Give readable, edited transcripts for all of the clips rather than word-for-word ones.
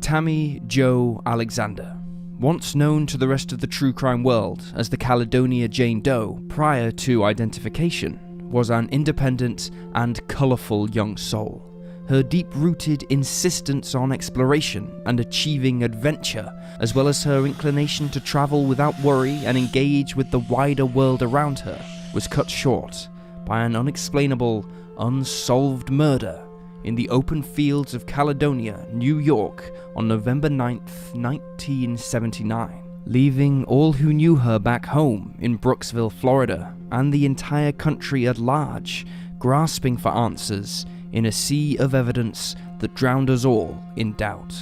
Tammy Jo Alexander, once known to the rest of the true crime world as the Caledonia Jane Doe prior to identification, was an independent and colourful young soul. Her deep-rooted insistence on exploration and achieving adventure, as well as her inclination to travel without worry and engage with the wider world around her, was cut short by an unexplainable, unsolved murder in the open fields of Caledonia, New York on November 9th, 1979, leaving all who knew her back home in Brooksville, Florida, and the entire country at large, grasping for answers in a sea of evidence that drowned us all in doubt.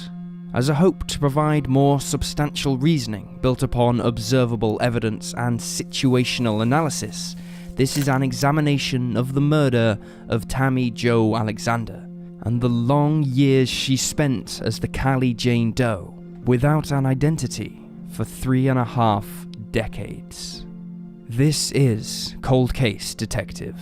As a hope to provide more substantial reasoning built upon observable evidence and situational analysis, this is an examination of the murder of Tammy Jo Alexander and the long years she spent as the Cali Jane Doe without an identity for 3.5 decades. This is Cold Case Detective.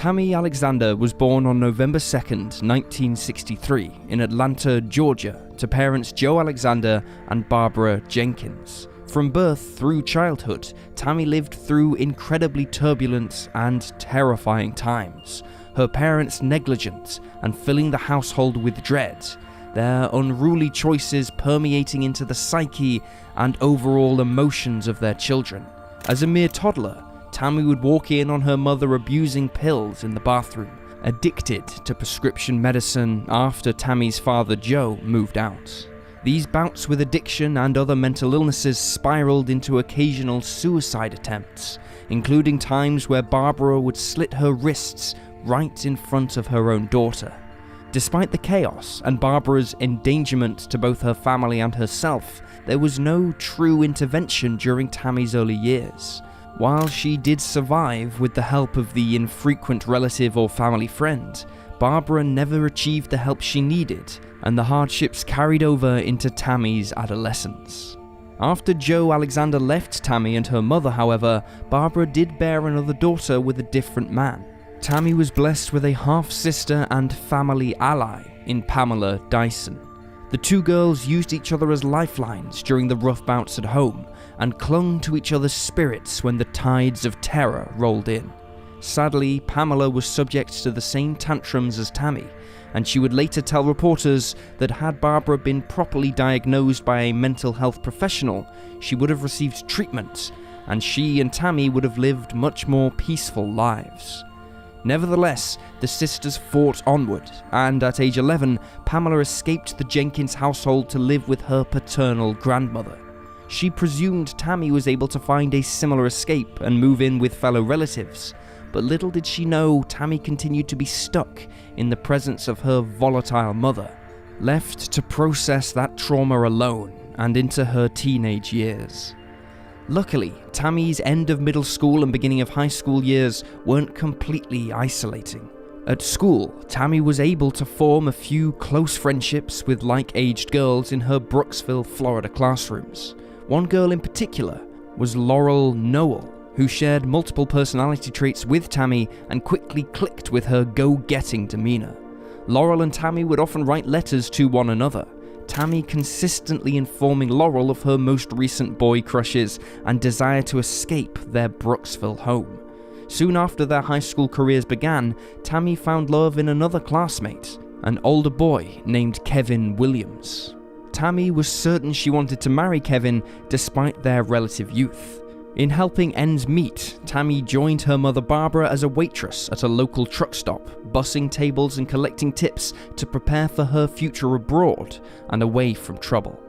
Tammy Alexander was born on November 2nd, 1963 in Atlanta, Georgia, to parents Joe Alexander and Barbara Jenkins. From birth through childhood, Tammy lived through incredibly turbulent and terrifying times, her parents negligent and filling the household with dread, their unruly choices permeating into the psyche and overall emotions of their children. As a mere toddler, Tammy would walk in on her mother abusing pills in the bathroom, addicted to prescription medicine after Tammy's father Joe moved out. These bouts with addiction and other mental illnesses spiraled into occasional suicide attempts, including times where Barbara would slit her wrists right in front of her own daughter. Despite the chaos and Barbara's endangerment to both her family and herself, there was no true intervention during Tammy's early years. While she did survive with the help of the infrequent relative or family friend, Barbara never achieved the help she needed, and the hardships carried over into Tammy's adolescence. After Joe Alexander left Tammy and her mother, however, Barbara did bear another daughter with a different man. Tammy was blessed with a half-sister and family ally in Pamela Dyson. The two girls used each other as lifelines during the rough bouts at home, and clung to each other's spirits when the tides of terror rolled in. Sadly, Pamela was subject to the same tantrums as Tammy, and she would later tell reporters that had Barbara been properly diagnosed by a mental health professional, she would have received treatment, and she and Tammy would have lived much more peaceful lives. Nevertheless, the sisters fought onward, and at age 11, Pamela escaped the Jenkins household to live with her paternal grandmother. She presumed Tammy was able to find a similar escape and move in with fellow relatives, but little did she know Tammy continued to be stuck in the presence of her volatile mother, left to process that trauma alone and into her teenage years. Luckily, Tammy's end of middle school and beginning of high school years weren't completely isolating. At school, Tammy was able to form a few close friendships with like-aged girls in her Brooksville, Florida classrooms. One girl in particular was Laurel Noel, who shared multiple personality traits with Tammy and quickly clicked with her go-getting demeanor. Laurel and Tammy would often write letters to one another, Tammy consistently informing Laurel of her most recent boy crushes and desire to escape their Brooksville home. Soon after their high school careers began, Tammy found love in another classmate, an older boy named Kevin Williams. Tammy was certain she wanted to marry Kevin despite their relative youth. In helping ends meet, Tammy joined her mother Barbara as a waitress at a local truck stop, bussing tables and collecting tips to prepare for her future abroad and away from trouble.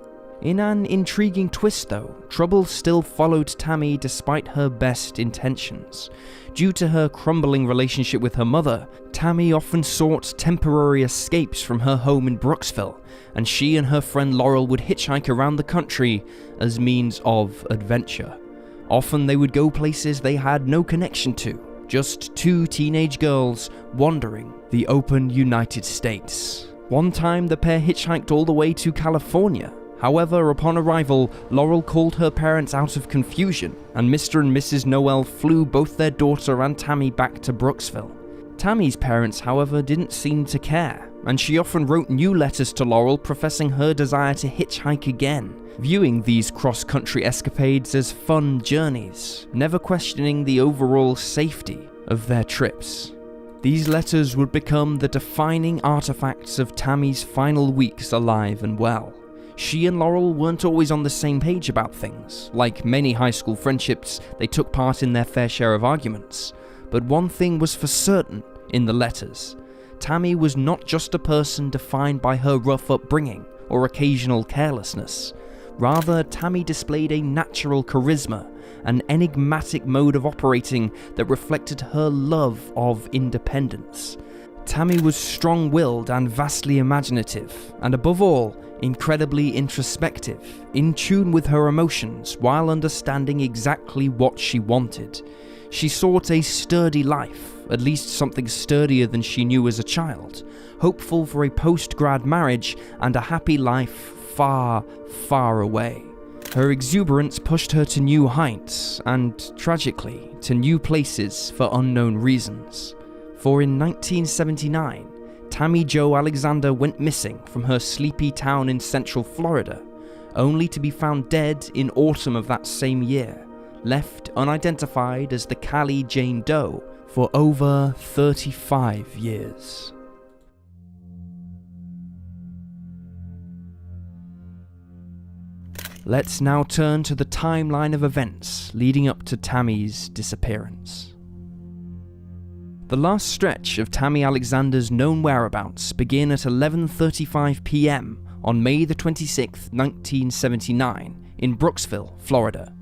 In an intriguing twist though, trouble still followed Tammy despite her best intentions. Due to her crumbling relationship with her mother, Tammy often sought temporary escapes from her home in Brooksville, and she and her friend Laurel would hitchhike around the country as means of adventure. Often they would go places they had no connection to, just two teenage girls wandering the open United States. One time the pair hitchhiked all the way to California. However, upon arrival, Laurel called her parents out of confusion, and Mr. and Mrs. Noel flew both their daughter and Tammy back to Brooksville. Tammy's parents, however, didn't seem to care, and she often wrote new letters to Laurel professing her desire to hitchhike again, viewing these cross-country escapades as fun journeys, never questioning the overall safety of their trips. These letters would become the defining artifacts of Tammy's final weeks alive and well. She and Laurel weren't always on the same page about things. Like many high school friendships, they took part in their fair share of arguments. But one thing was for certain in the letters. Tammy was not just a person defined by her rough upbringing or occasional carelessness. Rather, Tammy displayed a natural charisma, an enigmatic mode of operating that reflected her love of independence. Tammy was strong-willed and vastly imaginative, and above all, incredibly introspective, in tune with her emotions while understanding exactly what she wanted. She sought a sturdy life, at least something sturdier than she knew as a child, hopeful for a post-grad marriage and a happy life far, far away. Her exuberance pushed her to new heights, and tragically, to new places for unknown reasons. For in 1979, Tammy Jo Alexander went missing from her sleepy town in central Florida, only to be found dead in autumn of that same year, left unidentified as the Cali Jane Doe for over 35 years. Let's now turn to the timeline of events leading up to Tammy's disappearance. The last stretch of Tammy Alexander's known whereabouts begin at 11:35 p.m. on May the 26th, 1979, in Brooksville, Florida.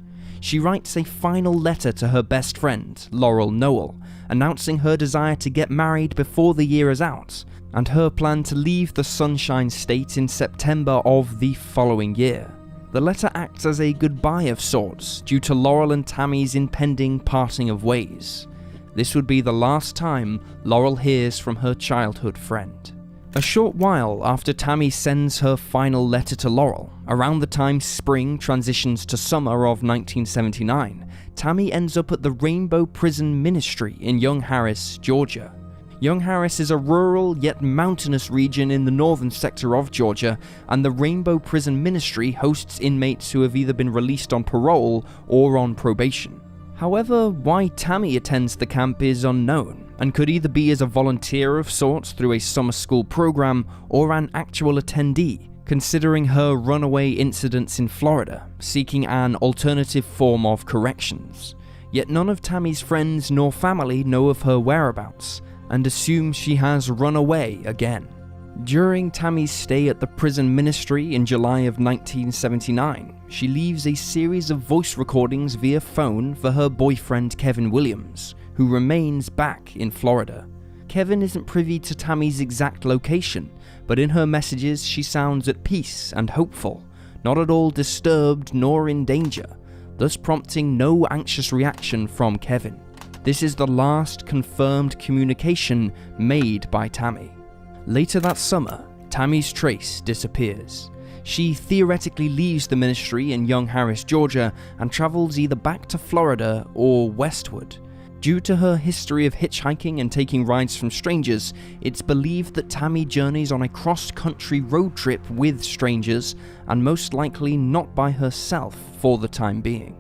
She writes a final letter to her best friend, Laurel Noel, announcing her desire to get married before the year is out, and her plan to leave the Sunshine State in September of the following year. The letter acts as a goodbye of sorts due to Laurel and Tammy's impending parting of ways. This would be the last time Laurel hears from her childhood friend. A short while after Tammy sends her final letter to Laurel, around the time spring transitions to summer of 1979, Tammy ends up at the Rainbow Prison Ministry in Young Harris, Georgia. Young Harris is a rural yet mountainous region in the northern sector of Georgia, and the Rainbow Prison Ministry hosts inmates who have either been released on parole or on probation. However, why Tammy attends the camp is unknown, and could either be as a volunteer of sorts through a summer school program or an actual attendee, considering her runaway incidents in Florida, seeking an alternative form of corrections. Yet none of Tammy's friends nor family know of her whereabouts, and assume she has run away again. During Tammy's stay at the prison ministry in July of 1979, she leaves a series of voice recordings via phone for her boyfriend Kevin Williams, who remains back in Florida. Kevin isn't privy to Tammy's exact location, but in her messages she sounds at peace and hopeful, not at all disturbed nor in danger, thus prompting no anxious reaction from Kevin. This is the last confirmed communication made by Tammy. Later that summer, Tammy's trace disappears. She theoretically leaves the ministry in Young Harris, Georgia, and travels either back to Florida or westward. Due to her history of hitchhiking and taking rides from strangers, it's believed that Tammy journeys on a cross-country road trip with strangers, and most likely not by herself for the time being.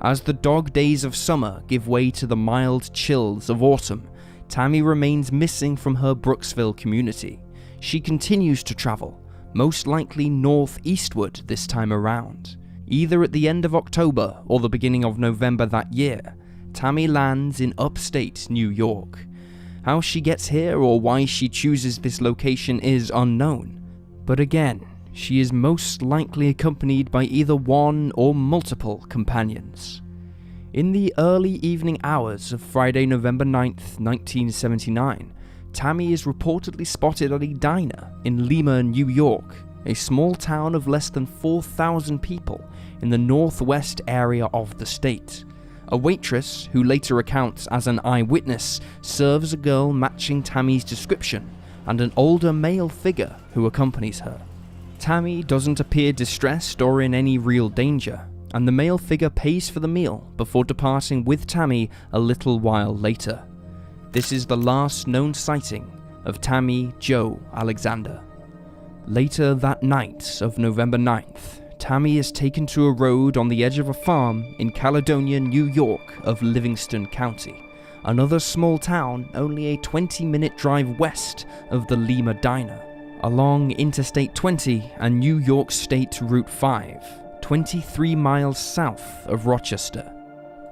As the dog days of summer give way to the mild chills of autumn, Tammy remains missing from her Brooksville community. She continues to travel, most likely northeastward this time around. Either at the end of October or the beginning of November that year, Tammy lands in upstate New York. How she gets here or why she chooses this location is unknown. But again, she is most likely accompanied by either one or multiple companions. In the early evening hours of Friday, November 9th, 1979, Tammy is reportedly spotted at a diner in Lima, New York, a small town of less than 4,000 people in the northwest area of the state. A waitress, who later recounts as an eyewitness, serves a girl matching Tammy's description and an older male figure who accompanies her. Tammy doesn't appear distressed or in any real danger, and the male figure pays for the meal before departing with Tammy a little while later. This is the last known sighting of Tammy Jo Alexander. Later that night of November 9th, Tammy is taken to a road on the edge of a farm in Caledonia, New York of Livingston County, another small town only a 20-minute drive west of the Lima diner, along Interstate 20 and New York State Route 5, 23 miles south of Rochester.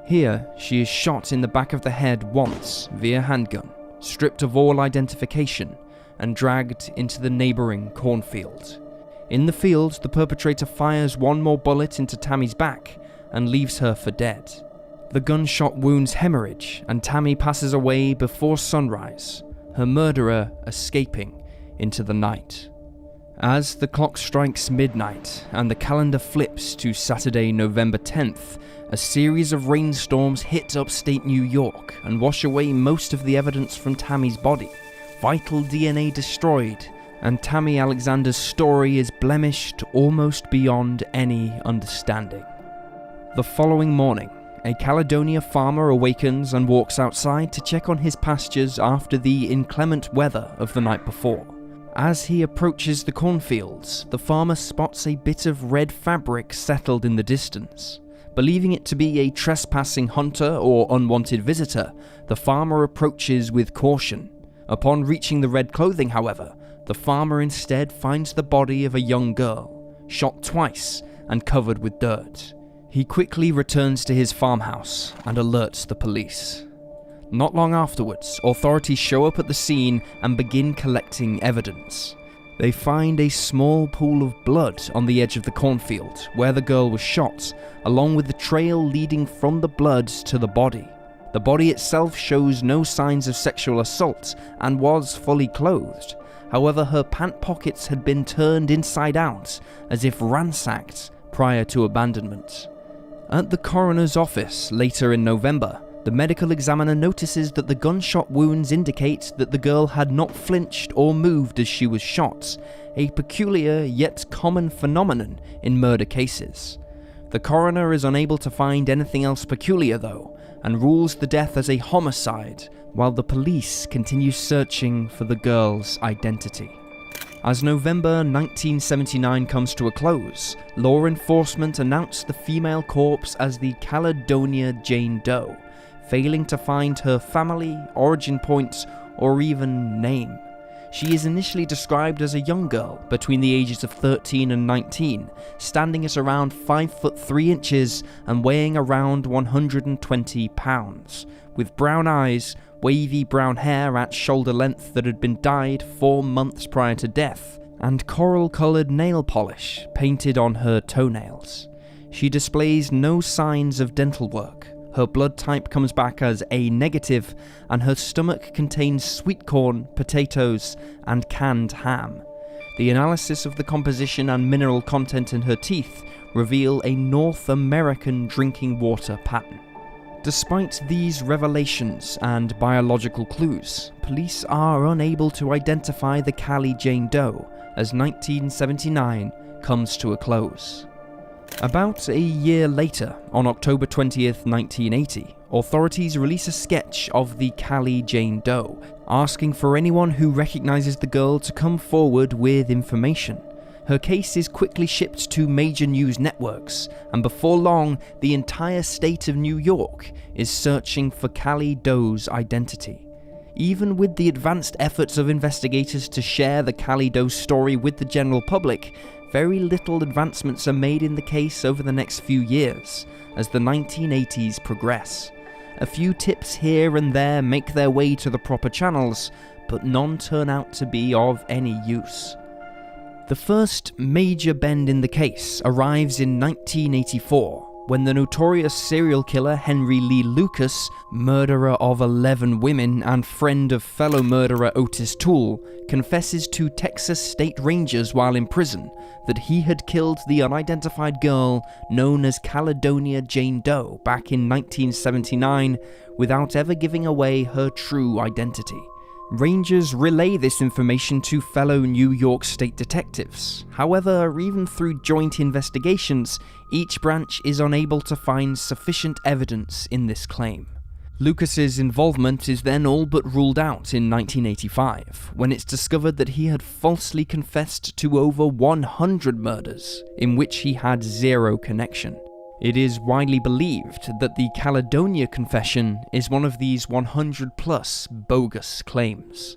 Here, she is shot in the back of the head once via handgun, stripped of all identification, and dragged into the neighboring cornfield. In the field, the perpetrator fires one more bullet into Tammy's back and leaves her for dead. The gunshot wounds hemorrhage, and Tammy passes away before sunrise, her murderer escaping into the night. As the clock strikes midnight and the calendar flips to Saturday, November 10th, a series of rainstorms hit upstate New York and wash away most of the evidence from Tammy's body. Vital DNA destroyed, and Tammy Alexander's story is blemished almost beyond any understanding. The following morning, a Caledonia farmer awakens and walks outside to check on his pastures after the inclement weather of the night before. As he approaches the cornfields, the farmer spots a bit of red fabric settled in the distance. Believing it to be a trespassing hunter or unwanted visitor, the farmer approaches with caution. Upon reaching the red clothing, however, the farmer instead finds the body of a young girl, shot twice and covered with dirt. He quickly returns to his farmhouse and alerts the police. Not long afterwards, authorities show up at the scene and begin collecting evidence. They find a small pool of blood on the edge of the cornfield where the girl was shot, along with the trail leading from the blood to the body. The body itself shows no signs of sexual assault and was fully clothed. However, her pant pockets had been turned inside out, as if ransacked prior to abandonment. At the coroner's office later in November, the medical examiner notices that the gunshot wounds indicate that the girl had not flinched or moved as she was shot, a peculiar yet common phenomenon in murder cases. The coroner is unable to find anything else peculiar though, and rules the death as a homicide, while the police continue searching for the girl's identity. As November 1979 comes to a close, law enforcement announced the female corpse as the Caledonia Jane Doe, failing to find her family, origin point, or even name. She is initially described as a young girl between the ages of 13 and 19, standing at around 5 foot 3 inches and weighing around 120 pounds, with brown eyes, wavy brown hair at shoulder length that had been dyed 4 months prior to death, and coral-coloured nail polish painted on her toenails. She displays no signs of dental work. Her blood type comes back as A negative, and her stomach contains sweet corn, potatoes, and canned ham. The analysis of the composition and mineral content in her teeth reveal a North American drinking water pattern. Despite these revelations and biological clues, police are unable to identify the Cali Jane Doe as 1979 comes to a close. About a year later, on October 20th, 1980, authorities release a sketch of the Cali Jane Doe, asking for anyone who recognizes the girl to come forward with information. Her case is quickly shipped to major news networks, and before long, the entire state of New York is searching for Cali Doe's identity. Even with the advanced efforts of investigators to share the Cali Doe story with the general public, very little advancements are made in the case over the next few years, as the 1980s progress. A few tips here and there make their way to the proper channels, but none turn out to be of any use. The first major bend in the case arrives in 1984, when the notorious serial killer Henry Lee Lucas, murderer of 11 women and friend of fellow murderer Otis Toole, confesses to Texas state rangers while in prison that he had killed the unidentified girl known as Caledonia Jane Doe back in 1979 without ever giving away her true identity. Rangers relay this information to fellow New York State detectives. However, even through joint investigations, each branch is unable to find sufficient evidence in this claim. Lucas's involvement is then all but ruled out in 1985, when it's discovered that he had falsely confessed to over 100 murders, in which he had zero connection. It is widely believed that the Caledonia confession is one of these 100-plus bogus claims.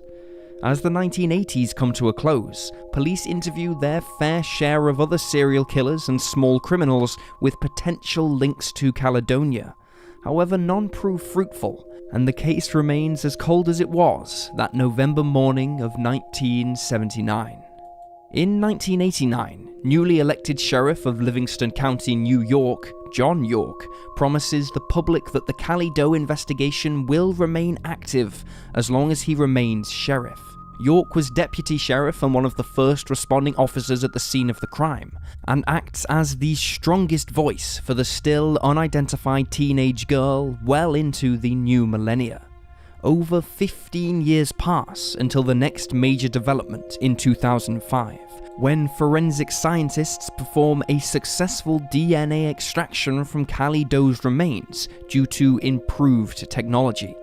As the 1980s come to a close, police interview their fair share of other serial killers and small criminals with potential links to Caledonia. However, none prove fruitful, and the case remains as cold as it was that November morning of 1979. In 1989, newly elected sheriff of Livingston County, New York, John York, promises the public that the Cali Doe investigation will remain active as long as he remains sheriff. York was deputy sheriff and one of the first responding officers at the scene of the crime, and acts as the strongest voice for the still unidentified teenage girl well into the new millennia. Over 15 years pass until the next major development in 2005, when forensic scientists perform a successful DNA extraction from Cali Doe's remains due to improved technology.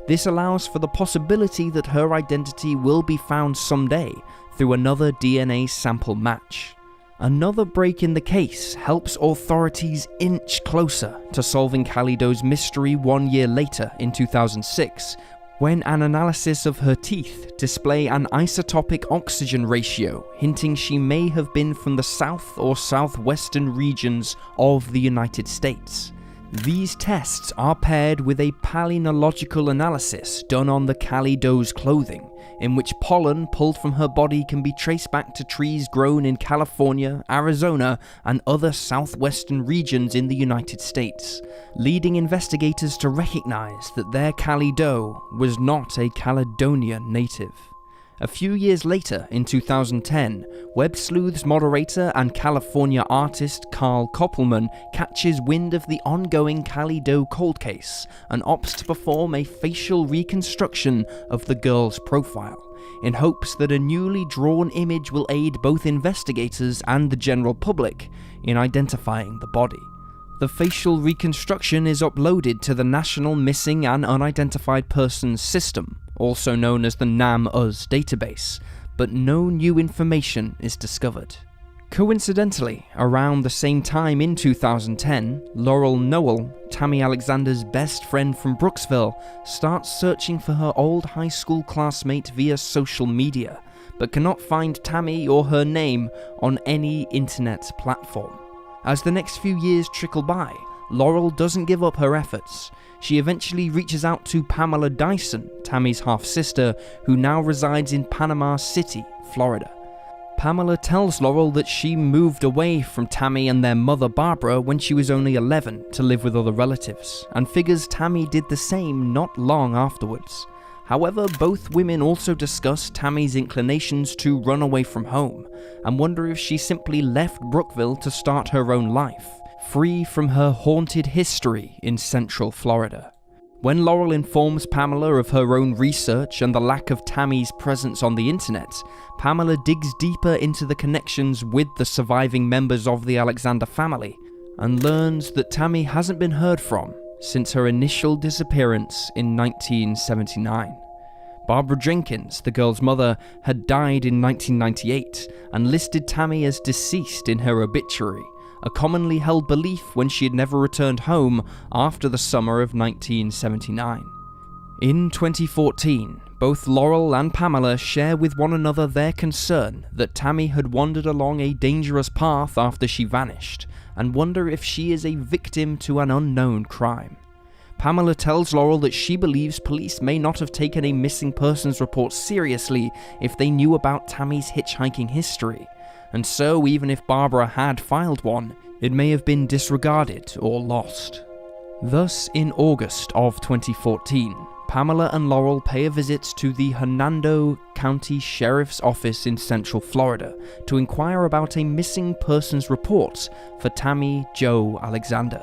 This allows for the possibility that her identity will be found someday through another DNA sample match. Another break in the case helps authorities inch closer to solving Cali Doe's mystery 1 year later in 2006, when an analysis of her teeth display an isotopic oxygen ratio hinting she may have been from the south or southwestern regions of the United States. These tests are paired with a palynological analysis done on the Cali Doe's clothing, in which pollen pulled from her body can be traced back to trees grown in California, Arizona, and other southwestern regions in the United States, leading investigators to recognize that their Cali Doe was not a Caledonia native. A few years later, in 2010, Web Sleuth's moderator and California artist Carl Koppelman catches wind of the ongoing Cali Doe cold case and opts to perform a facial reconstruction of the girl's profile, in hopes that a newly drawn image will aid both investigators and the general public in identifying the body. The facial reconstruction is uploaded to the National Missing and Unidentified Persons System, also known as the NAM-US database, but no new information is discovered. Coincidentally, around the same time in 2010, Laurel Noel, Tammy Alexander's best friend from Brooksville, starts searching for her old high school classmate via social media, but cannot find Tammy or her name on any internet platform. As the next few years trickle by, Laurel doesn't give up her efforts. She eventually reaches out to Pamela Dyson, Tammy's half-sister, who now resides in Panama City, Florida. Pamela tells Laurel that she moved away from Tammy and their mother Barbara when she was only 11 to live with other relatives, and figures Tammy did the same not long afterwards. However, both women also discuss Tammy's inclinations to run away from home, and wonder if she simply left Brookville to start her own life, free from her haunted history in Central Florida. When Laurel informs Pamela of her own research and the lack of Tammy's presence on the internet, Pamela digs deeper into the connections with the surviving members of the Alexander family, and learns that Tammy hasn't been heard from since her initial disappearance in 1979. Barbara Jenkins, the girl's mother, had died in 1998 and listed Tammy as deceased in her obituary, a commonly held belief when she had never returned home after the summer of 1979. In 2014, both Laurel and Pamela share with one another their concern that Tammy had wandered along a dangerous path after she vanished, and wonder if she is a victim to an unknown crime. Pamela tells Laurel that she believes police may not have taken a missing persons report seriously if they knew about Tammy's hitchhiking history, and so even if Barbara had filed one, it may have been disregarded or lost. Thus, in August of 2014, Pamela and Laurel pay a visit to the Hernando County Sheriff's Office in Central Florida to inquire about a missing persons report for Tammy Jo Alexander.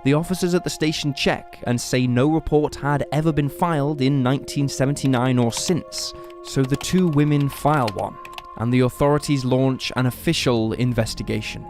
The officers at the station check and say no report had ever been filed in 1979 or since, so the two women file one, and the authorities launch an official investigation.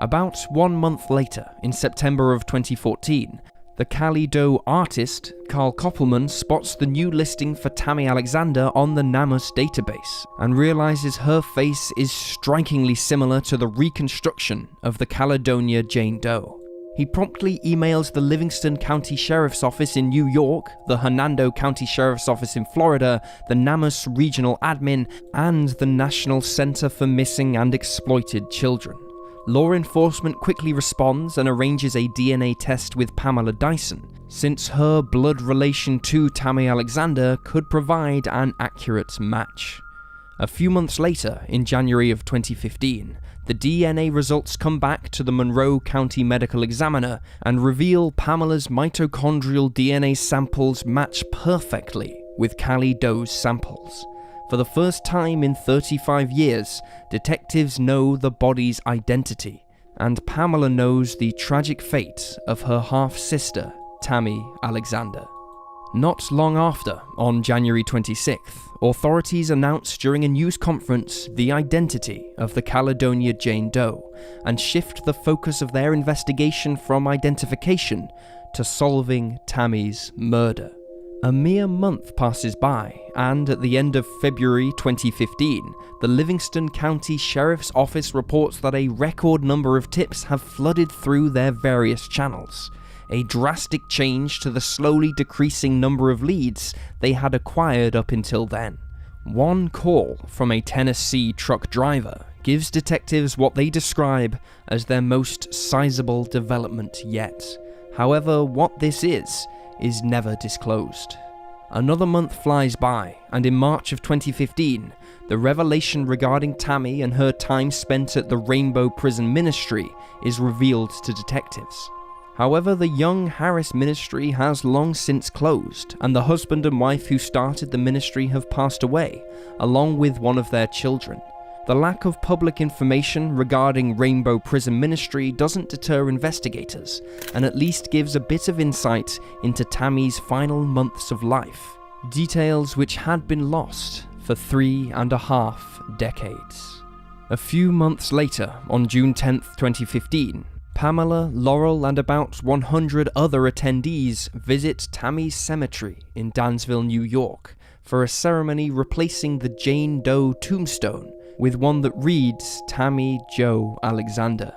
About 1 month later, in September of 2014, the Cali Doe artist, Carl Koppelman, spots the new listing for Tammy Alexander on the NamUs database and realizes her face is strikingly similar to the reconstruction of the Caledonia Jane Doe. He promptly emails the Livingston County Sheriff's Office in New York, the Hernando County Sheriff's Office in Florida, the NamUs Regional Admin, and the National Center for Missing and Exploited Children. Law enforcement quickly responds and arranges a DNA test with Pamela Dyson, since her blood relation to Tammy Alexander could provide an accurate match. A few months later, in January of 2015, the DNA results come back to the Monroe County Medical Examiner and reveal Pamela's mitochondrial DNA samples match perfectly with Cali Doe's samples. For the first time in 35 years, detectives know the body's identity, and Pamela knows the tragic fate of her half-sister, Tammy Alexander. Not long after, on January 26th, authorities announced during a news conference the identity of the Caledonia Jane Doe and shift the focus of their investigation from identification to solving Tammy's murder. A mere month passes by, and at the end of February 2015, the Livingston County Sheriff's Office reports that a record number of tips have flooded through their various channels, a drastic change to the slowly decreasing number of leads they had acquired up until then. One call from a Tennessee truck driver gives detectives what they describe as their most sizable development yet. However, what this is never disclosed. Another month flies by, and in March of 2015, the revelation regarding Tammy and her time spent at the Rainbow Prison Ministry is revealed to detectives. However, the Young Harris Ministry has long since closed, and the husband and wife who started the ministry have passed away, along with one of their children. The lack of public information regarding Rainbow Prison Ministry doesn't deter investigators, and at least gives a bit of insight into Tammy's final months of life, details which had been lost for 3.5 decades. A few months later, on June 10th, 2015, Pamela, Laurel, and about 100 other attendees visit Tammy's cemetery in Dansville, New York, for a ceremony replacing the Jane Doe tombstone with one that reads Tammy Jo Alexander.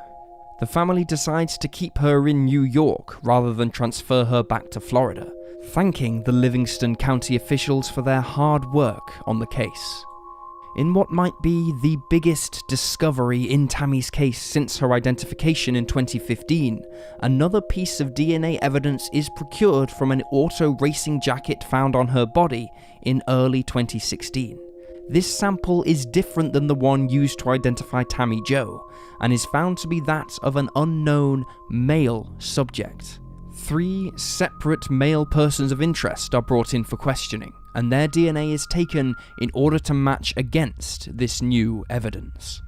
The family decides to keep her in New York rather than transfer her back to Florida, thanking the Livingston County officials for their hard work on the case. In what might be the biggest discovery in Tammy's case since her identification in 2015, another piece of DNA evidence is procured from an auto racing jacket found on her body in early 2016. This sample is different than the one used to identify Tammy Jo, and is found to be that of an unknown male subject. 3 separate male persons of interest are brought in for questioning, and their DNA is taken in order to match against this new evidence.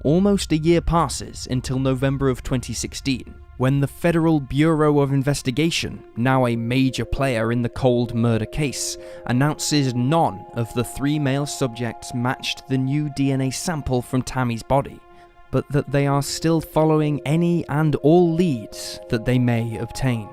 Almost a year passes until November of 2016, when the Federal Bureau of Investigation, now a major player in the cold murder case, announces none of the 3 male subjects matched the new DNA sample from Tammy's body, but that they are still following any and all leads that they may obtain.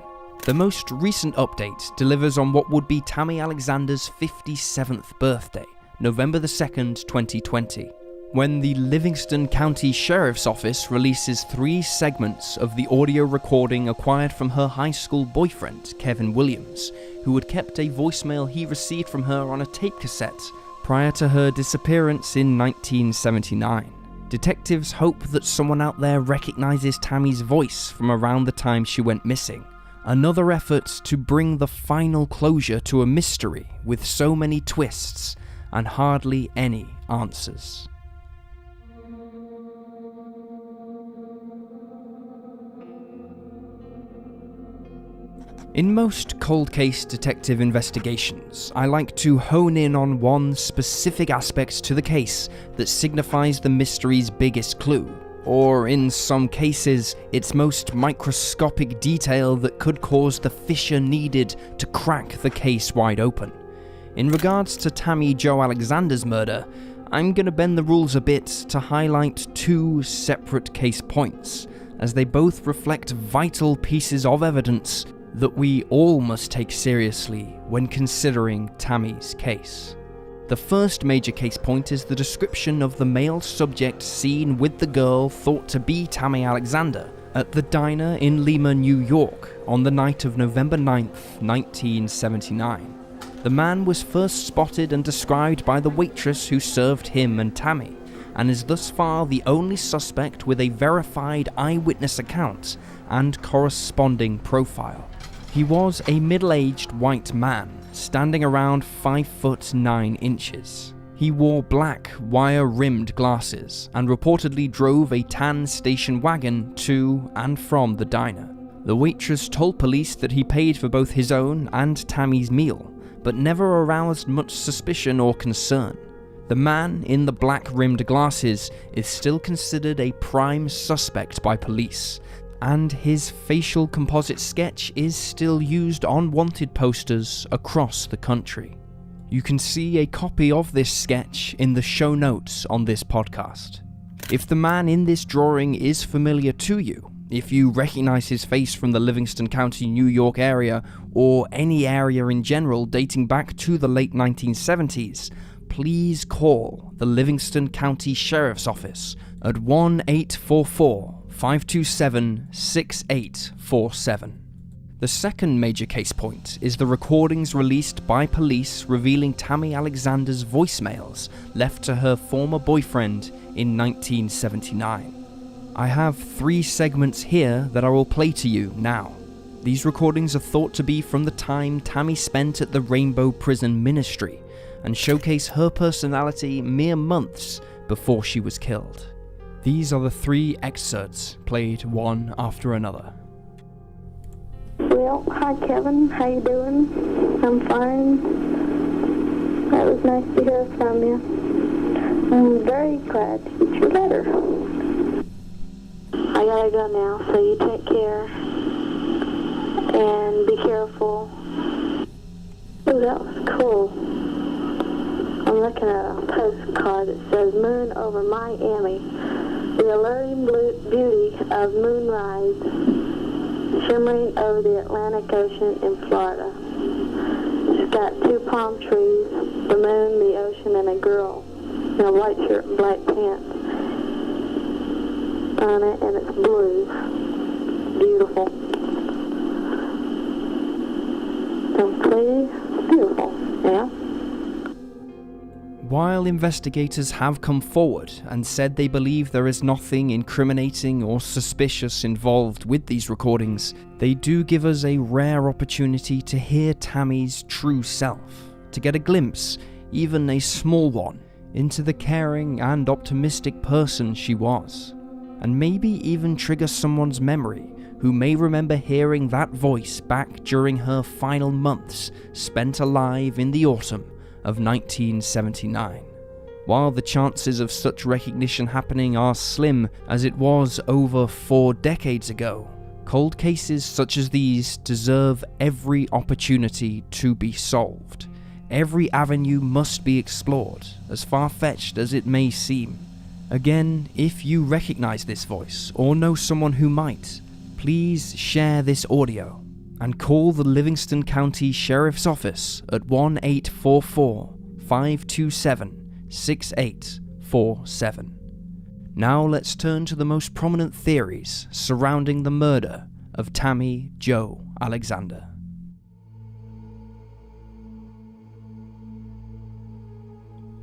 The most recent update delivers on what would be Tammy Alexander's 57th birthday, November 2nd, 2020. When the Livingston County Sheriff's Office releases 3 segments of the audio recording acquired from her high school boyfriend, Kevin Williams, who had kept a voicemail he received from her on a tape cassette prior to her disappearance in 1979. Detectives hope that someone out there recognizes Tammy's voice from around the time she went missing. Another effort to bring the final closure to a mystery with so many twists and hardly any answers. In most cold case detective investigations, I like to hone in on one specific aspect to the case that signifies the mystery's biggest clue, or in some cases, its most microscopic detail that could cause the fissure needed to crack the case wide open. In regards to Tammy Jo Alexander's murder, I'm gonna bend the rules a bit to highlight two separate case points, as they both reflect vital pieces of evidence that we all must take seriously when considering Tammy's case. The first major case point is the description of the male subject seen with the girl thought to be Tammy Alexander at the diner in Lima, New York on the night of November 9th, 1979. The man was first spotted and described by the waitress who served him and Tammy, and is thus far the only suspect with a verified eyewitness account and corresponding profile. He was a middle-aged white man, standing around 5'9". He wore black, wire-rimmed glasses and reportedly drove a tan station wagon to and from the diner. The waitress told police that he paid for both his own and Tammy's meal, but never aroused much suspicion or concern. The man in the black-rimmed glasses is still considered a prime suspect by police, and his facial composite sketch is still used on wanted posters across the country. You can see a copy of this sketch in the show notes on this podcast. If the man in this drawing is familiar to you, if you recognize his face from the Livingston County, New York area, or any area in general dating back to the late 1970s, please call the Livingston County Sheriff's Office at 1-844-527-6847. The second major case point is the recordings released by police revealing Tammy Alexander's voicemails left to her former boyfriend in 1979. I have 3 segments here that I will play to you now. These recordings are thought to be from the time Tammy spent at the Rainbow Prison Ministry, and showcase her personality mere months before she was killed. These are the 3 excerpts played one after another. Well, hi Kevin, how you doing? I'm fine. That was nice to hear from you. I'm very glad to get your letter. I gotta go now, so you take care and be careful. Oh, that was cool. I'm looking at a postcard that says Moon over Miami. The alluring beauty of moonrise shimmering over the Atlantic Ocean in Florida. It's got 2 palm trees, the moon, the ocean, and a girl in a white shirt and black pants on it, and it's blue. Beautiful. Simply beautiful, yeah? While investigators have come forward and said they believe there is nothing incriminating or suspicious involved with these recordings, they do give us a rare opportunity to hear Tammy's true self, to get a glimpse, even a small one, into the caring and optimistic person she was, and maybe even trigger someone's memory who may remember hearing that voice back during her final months spent alive in the autumn of 1979. While the chances of such recognition happening are slim, as it was over 4 decades ago, cold cases such as these deserve every opportunity to be solved. Every avenue must be explored, as far-fetched as it may seem. Again, if you recognize this voice, or know someone who might, please share this audio and call the Livingston County Sheriff's Office at 1-844-527-6847. Now let's turn to the most prominent theories surrounding the murder of Tammy Jo Alexander.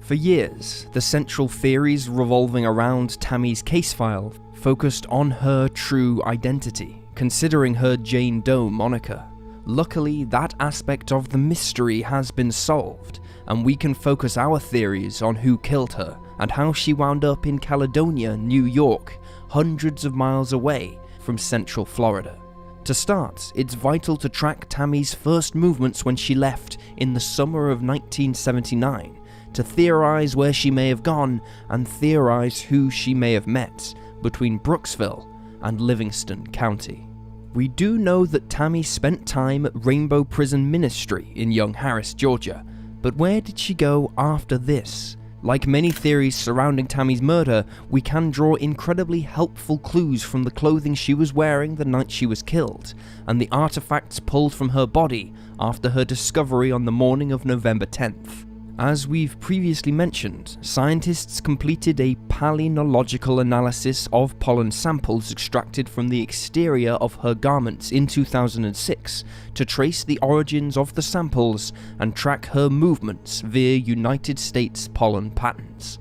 For years, the central theories revolving around Tammy's case file focused on her true identity, considering her Jane Doe moniker. Luckily, that aspect of the mystery has been solved, and we can focus our theories on who killed her and how she wound up in Caledonia, New York, hundreds of miles away from Central Florida. To start, it's vital to track Tammy's first movements when she left in the summer of 1979, to theorize where she may have gone and theorize who she may have met between Brooksville and Livingston County. We do know that Tammy spent time at Rainbow Prison Ministry in Young Harris, Georgia, but where did she go after this? Like many theories surrounding Tammy's murder, we can draw incredibly helpful clues from the clothing she was wearing the night she was killed, and the artifacts pulled from her body after her discovery on the morning of November 10th. As we've previously mentioned, scientists completed a palynological analysis of pollen samples extracted from the exterior of her garments in 2006 to trace the origins of the samples and track her movements via United States pollen patterns.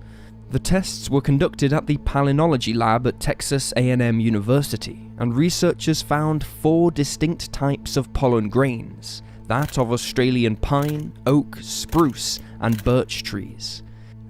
The tests were conducted at the palynology lab at Texas A&M University, and researchers found 4 distinct types of pollen grains: that of Australian pine, oak, spruce, and birch trees.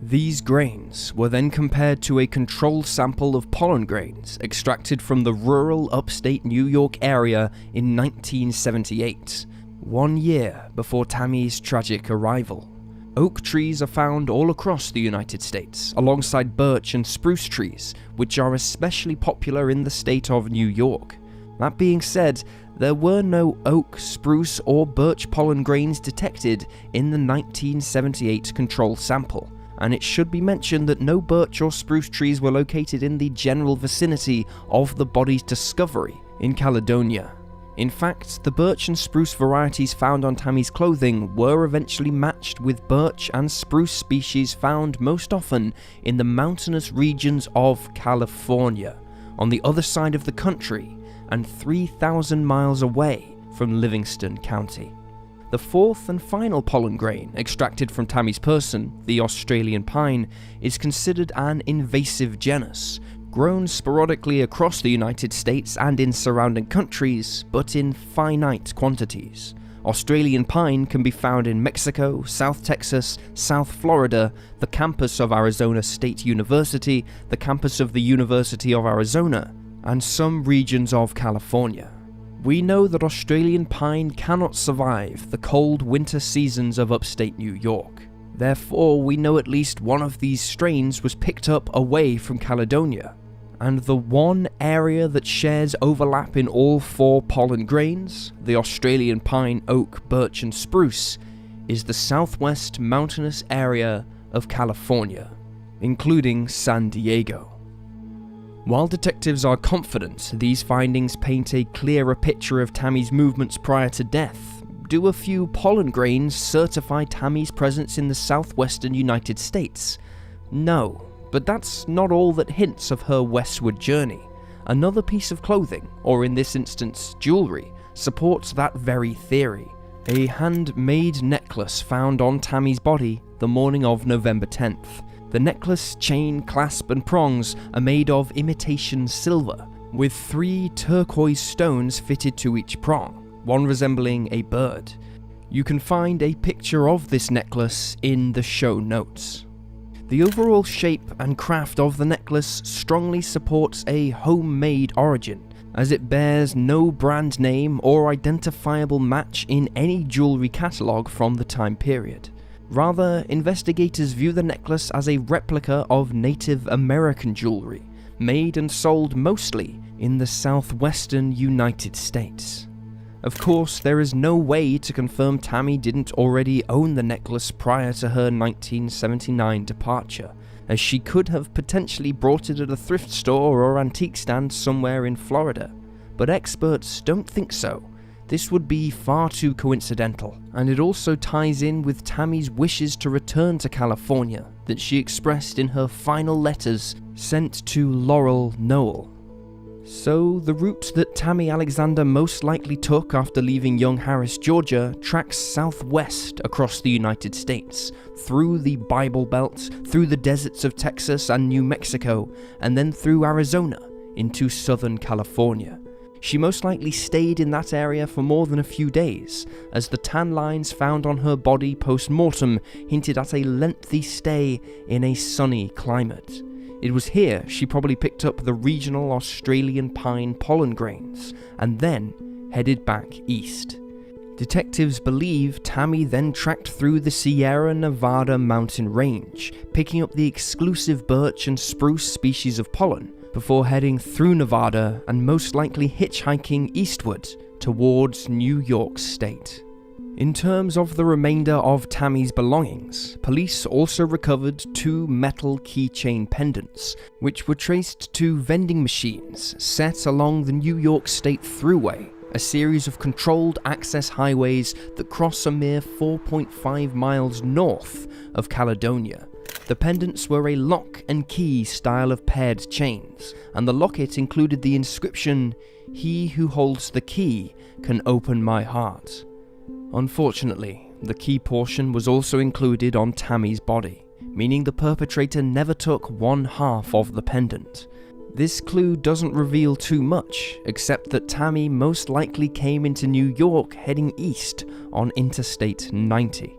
These grains were then compared to a controlled sample of pollen grains extracted from the rural upstate New York area in 1978, 1 year before Tammy's tragic arrival. Oak trees are found all across the United States, alongside birch and spruce trees, which are especially popular in the state of New York. That being said, there were no oak, spruce, or birch pollen grains detected in the 1978 control sample, and it should be mentioned that no birch or spruce trees were located in the general vicinity of the body's discovery in Caledonia. In fact, the birch and spruce varieties found on Tammy's clothing were eventually matched with birch and spruce species found most often in the mountainous regions of California, on the other side of the country, and 3,000 miles away from Livingston County. The fourth and final pollen grain extracted from Tammy's person, the Australian pine, is considered an invasive genus, grown sporadically across the United States and in surrounding countries, but in finite quantities. Australian pine can be found in Mexico, South Texas, South Florida, the campus of Arizona State University, the campus of the University of Arizona, and some regions of California. We know that Australian pine cannot survive the cold winter seasons of upstate New York. Therefore, we know at least one of these strains was picked up away from Caledonia. And the one area that shares overlap in all 4 pollen grains, the Australian pine, oak, birch, and spruce, is the southwest mountainous area of California, including San Diego. While detectives are confident these findings paint a clearer picture of Tammy's movements prior to death, do a few pollen grains certify Tammy's presence in the southwestern United States? No, but that's not all that hints of her westward journey. Another piece of clothing, or in this instance jewelry, supports that very theory. A handmade necklace found on Tammy's body the morning of November 10th. The necklace, chain, clasp, and prongs are made of imitation silver, with 3 turquoise stones fitted to each prong, one resembling a bird. You can find a picture of this necklace in the show notes. The overall shape and craft of the necklace strongly supports a homemade origin, as it bears no brand name or identifiable match in any jewelry catalogue from the time period. Rather, investigators view the necklace as a replica of Native American jewelry, made and sold mostly in the southwestern United States. Of course, there is no way to confirm Tammy didn't already own the necklace prior to her 1979 departure, as she could have potentially brought it at a thrift store or antique stand somewhere in Florida. But experts don't think so. This would be far too coincidental, and it also ties in with Tammy's wishes to return to California that she expressed in her final letters sent to Laurel Noel. So, the route that Tammy Alexander most likely took after leaving Young Harris, Georgia, tracks southwest across the United States, through the Bible Belt, through the deserts of Texas and New Mexico, and then through Arizona into Southern California. She most likely stayed in that area for more than a few days, as the tan lines found on her body post-mortem hinted at a lengthy stay in a sunny climate. It was here she probably picked up the regional Australian pine pollen grains, and then headed back east. Detectives believe Tammy then tracked through the Sierra Nevada mountain range, picking up the exclusive birch and spruce species of pollen, before heading through Nevada and most likely hitchhiking eastward towards New York State. In terms of the remainder of Tammy's belongings, police also recovered 2 metal keychain pendants, which were traced to vending machines set along the New York State Thruway, a series of controlled access highways that cross a mere 4.5 miles north of Caledonia. The pendants were a lock and key style of paired chains, and the locket included the inscription, "He who holds the key can open my heart." Unfortunately, the key portion was also included on Tammy's body, meaning the perpetrator never took one half of the pendant. This clue doesn't reveal too much, except that Tammy most likely came into New York heading east on Interstate 90.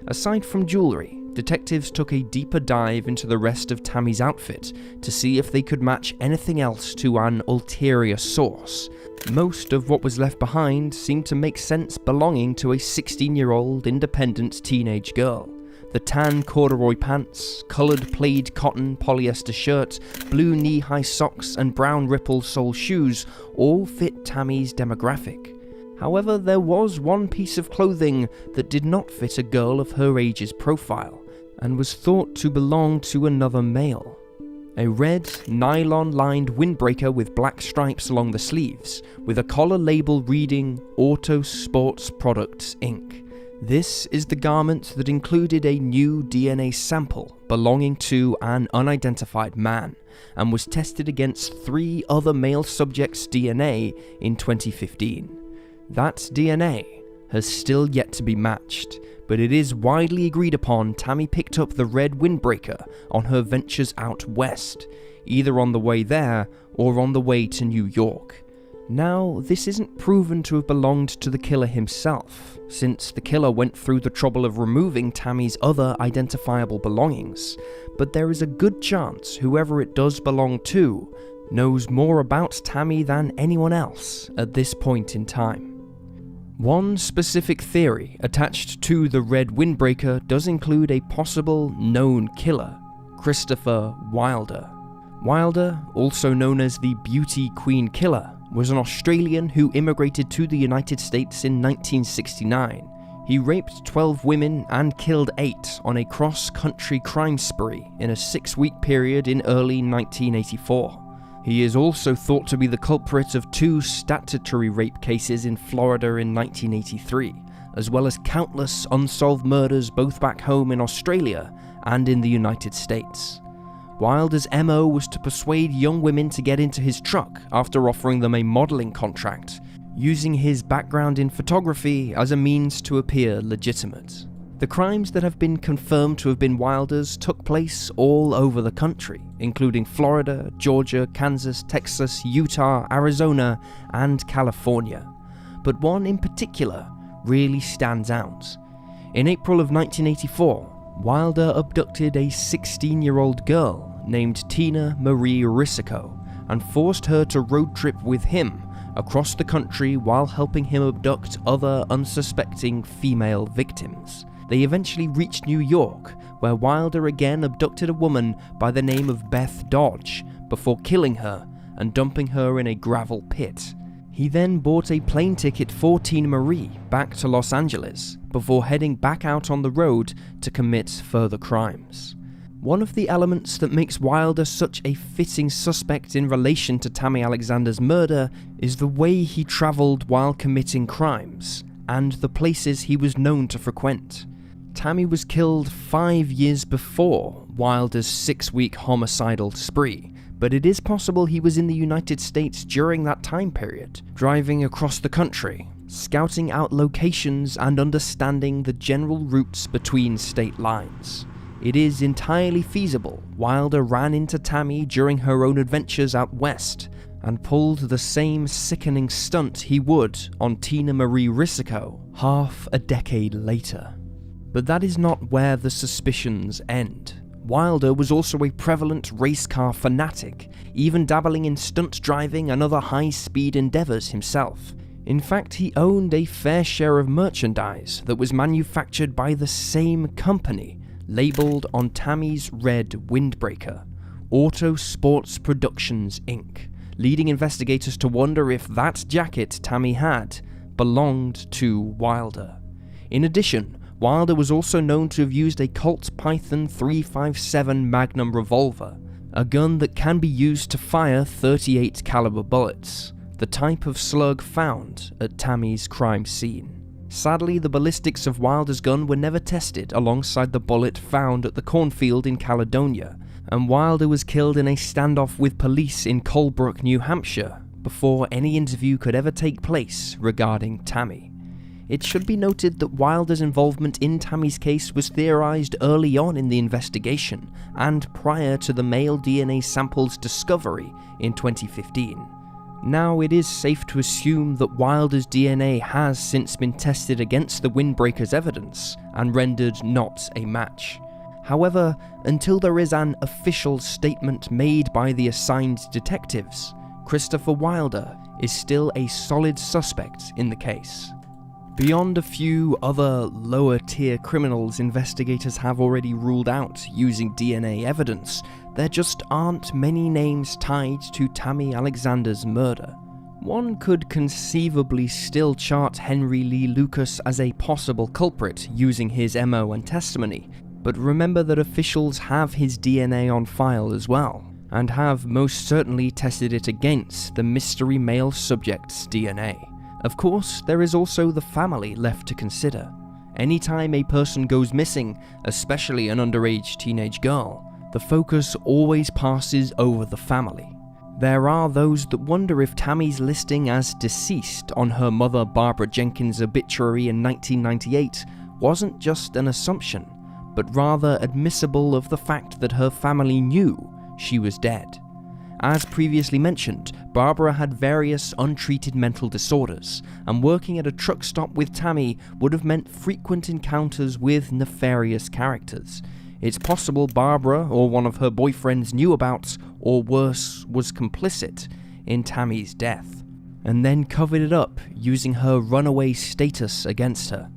Aside from jewelry, detectives took a deeper dive into the rest of Tammy's outfit to see if they could match anything else to an ulterior source. Most of what was left behind seemed to make sense belonging to a 16-year-old independent teenage girl. The tan corduroy pants, coloured plaid cotton polyester shirt, blue knee-high socks and brown ripple sole shoes all fit Tammy's demographic. However, there was one piece of clothing that did not fit a girl of her age's profile, and was thought to belong to another male. A red, nylon-lined windbreaker with black stripes along the sleeves, with a collar label reading Auto Sports Products Inc. This is the garment that included a new DNA sample belonging to an unidentified man, and was tested against 3 other male subjects' DNA in 2015. That DNA has still yet to be matched, but it is widely agreed upon Tammy picked up the red windbreaker on her ventures out west, either on the way there or on the way to New York. Now, this isn't proven to have belonged to the killer himself, since the killer went through the trouble of removing Tammy's other identifiable belongings, but there is a good chance whoever it does belong to knows more about Tammy than anyone else at this point in time. One specific theory attached to the red windbreaker does include a possible known killer, Christopher Wilder. Wilder, also known as the Beauty Queen Killer, was an Australian who immigrated to the United States in 1969. He raped 12 women and killed 8 on a cross-country crime spree in a 6-week period in early 1984. He is also thought to be the culprit of 2 statutory rape cases in Florida in 1983, as well as countless unsolved murders both back home in Australia and in the United States. Wilder's MO was to persuade young women to get into his truck after offering them a modelling contract, using his background in photography as a means to appear legitimate. The crimes that have been confirmed to have been Wilder's took place all over the country, including Florida, Georgia, Kansas, Texas, Utah, Arizona, and California. But one in particular really stands out. In April of 1984, Wilder abducted a 16-year-old girl named Tina Marie Risico and forced her to road trip with him across the country while helping him abduct other unsuspecting female victims. They eventually reached New York, where Wilder again abducted a woman by the name of Beth Dodge before killing her and dumping her in a gravel pit. He then bought a plane ticket for Tina Marie back to Los Angeles before heading back out on the road to commit further crimes. One of the elements that makes Wilder such a fitting suspect in relation to Tammy Alexander's murder is the way he travelled while committing crimes, and the places he was known to frequent. Tammy was killed 5 years before Wilder's 6-week homicidal spree, but it is possible he was in the United States during that time period, driving across the country, scouting out locations and understanding the general routes between state lines. It is entirely feasible Wilder ran into Tammy during her own adventures out west, and pulled the same sickening stunt he would on Tina Marie Risico half a decade later. But that is not where the suspicions end. Wilder was also a prevalent race car fanatic, even dabbling in stunt driving and other high-speed endeavours himself. In fact, he owned a fair share of merchandise that was manufactured by the same company, labelled on Tammy's red windbreaker, Auto Sports Productions Inc., leading investigators to wonder if that jacket Tammy had belonged to Wilder. In addition, Wilder was also known to have used a Colt Python .357 Magnum revolver, a gun that can be used to fire .38 caliber bullets, the type of slug found at Tammy's crime scene. Sadly, the ballistics of Wilder's gun were never tested alongside the bullet found at the cornfield in Caledonia, and Wilder was killed in a standoff with police in Colebrook, New Hampshire, before any interview could ever take place regarding Tammy. It should be noted that Wilder's involvement in Tammy's case was theorized early on in the investigation and prior to the male DNA sample's discovery in 2015. Now, it is safe to assume that Wilder's DNA has since been tested against the windbreaker's evidence and rendered not a match. However, until there is an official statement made by the assigned detectives, Christopher Wilder is still a solid suspect in the case. Beyond a few other lower-tier criminals investigators have already ruled out using DNA evidence, there just aren't many names tied to Tammy Alexander's murder. One could conceivably still chart Henry Lee Lucas as a possible culprit using his MO and testimony, but remember that officials have his DNA on file as well, and have most certainly tested it against the mystery male subject's DNA. Of course, there is also the family left to consider. Anytime a person goes missing, especially an underage teenage girl, the focus always passes over the family. There are those that wonder if Tammy's listing as deceased on her mother Barbara Jenkins' obituary in 1998 wasn't just an assumption, but rather admissible of the fact that her family knew she was dead. As previously mentioned, Barbara had various untreated mental disorders, and working at a truck stop with Tammy would have meant frequent encounters with nefarious characters. It's possible Barbara or one of her boyfriends knew about, or worse, was complicit in Tammy's death, and then covered it up using her runaway status against her.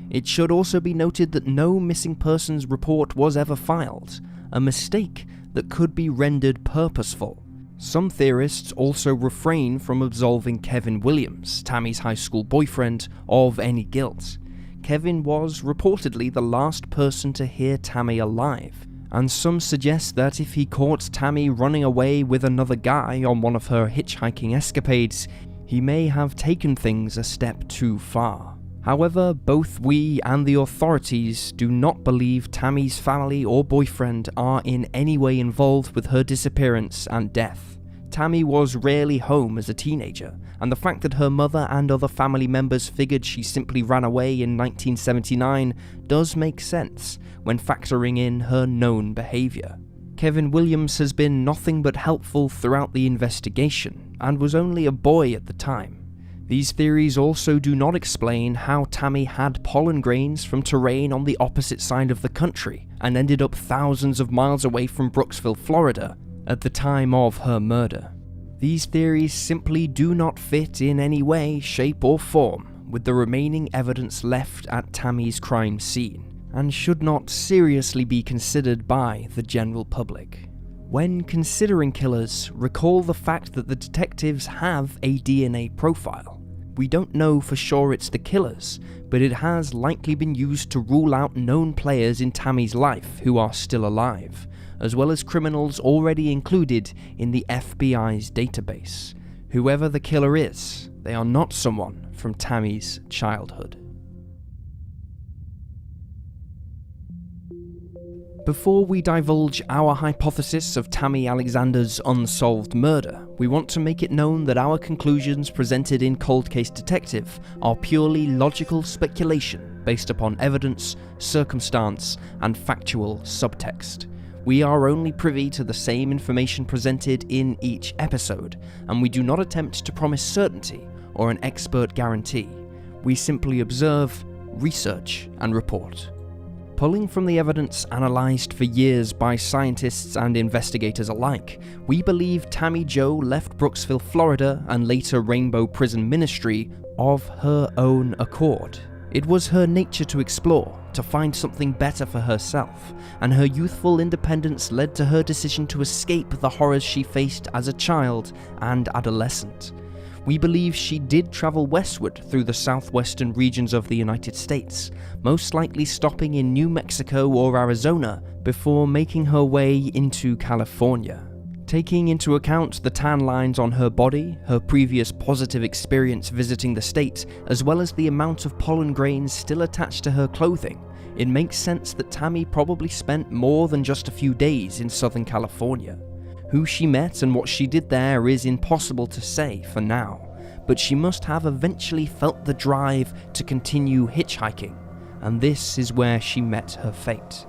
It should also be noted that no missing persons report was ever filed, a mistake that could be rendered purposeful. Some theorists also refrain from absolving Kevin Williams, Tammy's high school boyfriend, of any guilt. Kevin was reportedly the last person to hear Tammy alive, and some suggest that if he caught Tammy running away with another guy on one of her hitchhiking escapades, he may have taken things a step too far. However, both we and the authorities do not believe Tammy's family or boyfriend are in any way involved with her disappearance and death. Tammy was rarely home as a teenager, and the fact that her mother and other family members figured she simply ran away in 1979 does make sense when factoring in her known behaviour. Kevin Williams has been nothing but helpful throughout the investigation, and was only a boy at the time. These theories also do not explain how Tammy had pollen grains from terrain on the opposite side of the country and ended up thousands of miles away from Brooksville, Florida, at the time of her murder. These theories simply do not fit in any way, shape or form with the remaining evidence left at Tammy's crime scene, and should not seriously be considered by the general public. When considering killers, recall the fact that the detectives have a DNA profile. We don't know for sure it's the killer's, but it has likely been used to rule out known players in Tammy's life who are still alive, as well as criminals already included in the FBI's database. Whoever the killer is, they are not someone from Tammy's childhood. Before we divulge our hypothesis of Tammy Alexander's unsolved murder, we want to make it known that our conclusions presented in Cold Case Detective are purely logical speculation based upon evidence, circumstance, and factual subtext. We are only privy to the same information presented in each episode, and we do not attempt to promise certainty or an expert guarantee. We simply observe, research, and report. Pulling from the evidence analysed for years by scientists and investigators alike, we believe Tammy Jo left Brooksville, Florida, and later Rainbow Prison Ministry of her own accord. It was her nature to explore, to find something better for herself, and her youthful independence led to her decision to escape the horrors she faced as a child and adolescent. We believe she did travel westward through the southwestern regions of the United States, most likely stopping in New Mexico or Arizona before making her way into California. Taking into account the tan lines on her body, her previous positive experience visiting the state, as well as the amount of pollen grains still attached to her clothing, it makes sense that Tammy probably spent more than just a few days in Southern California. Who she met and what she did there is impossible to say for now, but she must have eventually felt the drive to continue hitchhiking, and this is where she met her fate.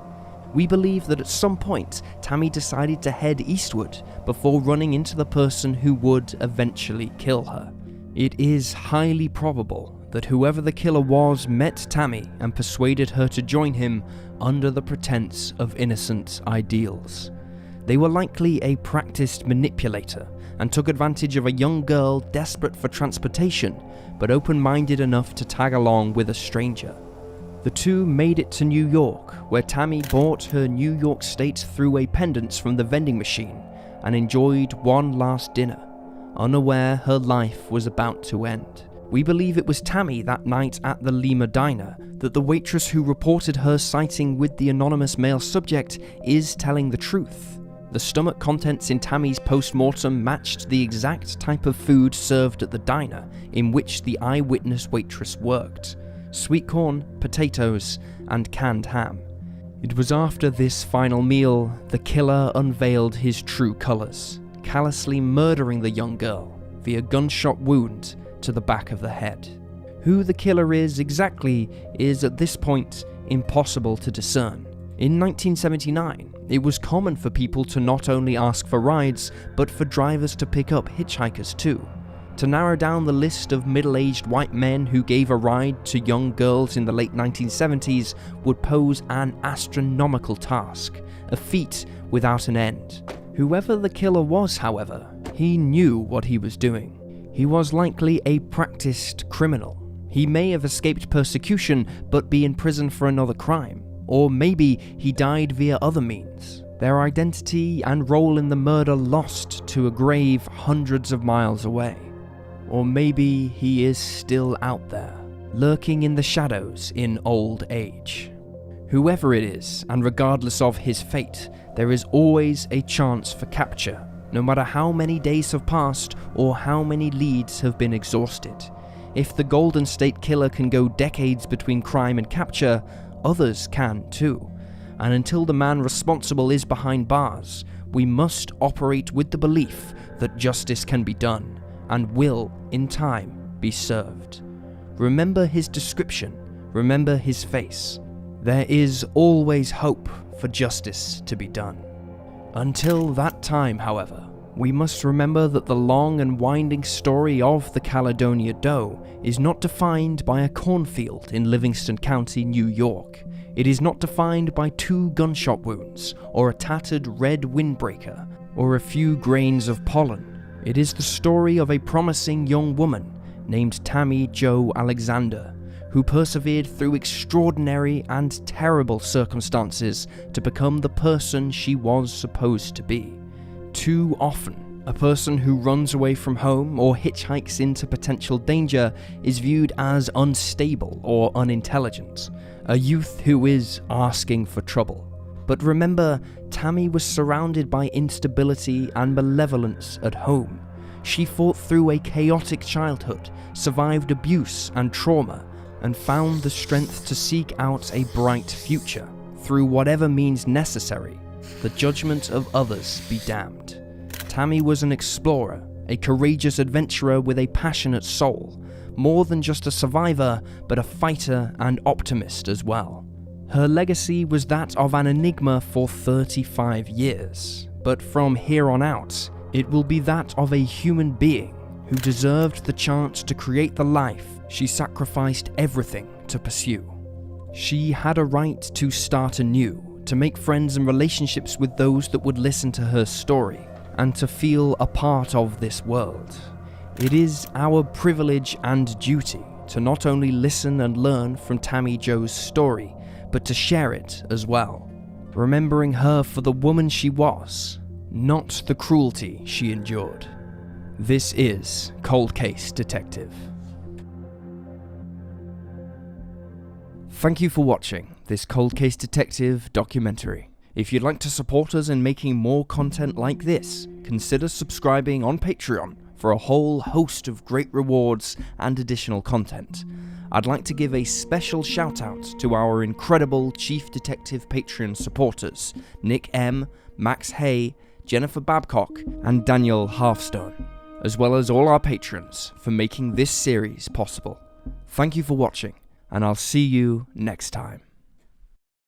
We believe that at some point, Tammy decided to head eastward before running into the person who would eventually kill her. It is highly probable that whoever the killer was met Tammy and persuaded her to join him under the pretense of innocent ideals. They were likely a practiced manipulator and took advantage of a young girl desperate for transportation, but open-minded enough to tag along with a stranger. The two made it to New York, where Tammy bought her New York State throughway pendants from the vending machine and enjoyed one last dinner, unaware her life was about to end. We believe it was Tammy that night at the Lima Diner that the waitress who reported her sighting with the anonymous male subject is telling the truth. The stomach contents in Tammy's post-mortem matched the exact type of food served at the diner in which the eyewitness waitress worked: sweet corn, potatoes, and canned ham. It was after this final meal the killer unveiled his true colors, callously murdering the young girl via gunshot wound to the back of the head. Who the killer is exactly is at this point impossible to discern. In 1979, it was common for people to not only ask for rides, but for drivers to pick up hitchhikers too. To narrow down the list of middle-aged white men who gave a ride to young girls in the late 1970s would pose an astronomical task, a feat without an end. Whoever the killer was, however, he knew what he was doing. He was likely a practiced criminal. He may have escaped persecution but be in prison for another crime. Or maybe he died via other means, their identity and role in the murder lost to a grave hundreds of miles away. Or maybe he is still out there, lurking in the shadows in old age. Whoever it is, and regardless of his fate, there is always a chance for capture, no matter how many days have passed or how many leads have been exhausted. If the Golden State Killer can go decades between crime and capture, others can too. And until the man responsible is behind bars, we must operate with the belief that justice can be done and will, in time, be served. Remember his description, remember his face. There is always hope for justice to be done. Until that time, however, we must remember that the long and winding story of the Caledonia Doe is not defined by a cornfield in Livingston County, New York. It is not defined by 2 gunshot wounds, or a tattered red windbreaker, or a few grains of pollen. It is the story of a promising young woman named Tammy Jo Alexander, who persevered through extraordinary and terrible circumstances to become the person she was supposed to be. Too often, a person who runs away from home or hitchhikes into potential danger is viewed as unstable or unintelligent, a youth who is asking for trouble. But remember, Tammy was surrounded by instability and malevolence at home. She fought through a chaotic childhood, survived abuse and trauma, and found the strength to seek out a bright future through whatever means necessary. The judgment of others be damned. Tammy was an explorer, a courageous adventurer with a passionate soul, more than just a survivor, but a fighter and optimist as well. Her legacy was that of an enigma for 35 years, but from here on out, it will be that of a human being who deserved the chance to create the life she sacrificed everything to pursue. She had a right to start anew, to make friends and relationships with those that would listen to her story, and to feel a part of this world. It is our privilege and duty to not only listen and learn from Tammy Jo's story, but to share it as well, remembering her for the woman she was, not the cruelty she endured. This is Cold Case Detective. Thank you for watching this Cold Case Detective documentary. If you'd like to support us in making more content like this, consider subscribing on Patreon for a whole host of great rewards and additional content. I'd like to give a special shout out to our incredible Chief Detective Patreon supporters, Nick M, Max Hay, Jennifer Babcock, and Daniel Halfstone, as well as all our patrons for making this series possible. Thank you for watching, and I'll see you next time.